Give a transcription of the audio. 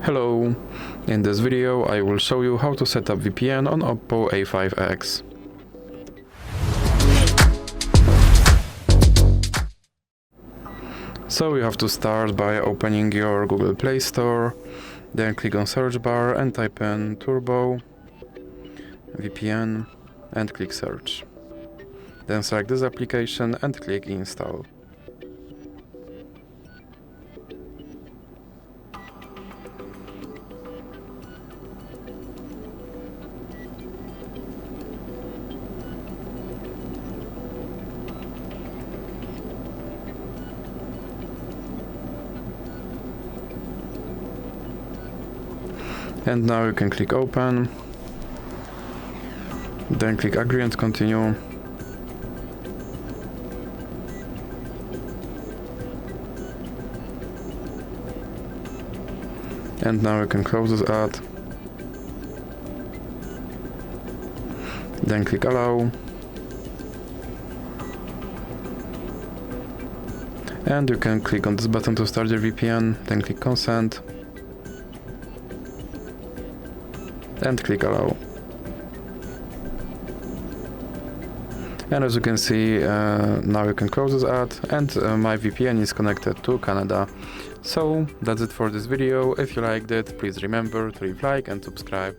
Hello! In this video I will show you how to set up VPN on OPPO A5x. So you have to start by opening your Google Play Store, then click on search bar and type in Turbo VPN and click search. Then select this application and click install. And now you can click open, then click agree and continue. And now you can close this ad, then click allow, and you can click on this button to start your VPN, then click consent and click allow. And as you can see, now you can close this ad, and my VPN is connected to Canada. So that's it for this video. If you liked it, please remember to leave like and subscribe.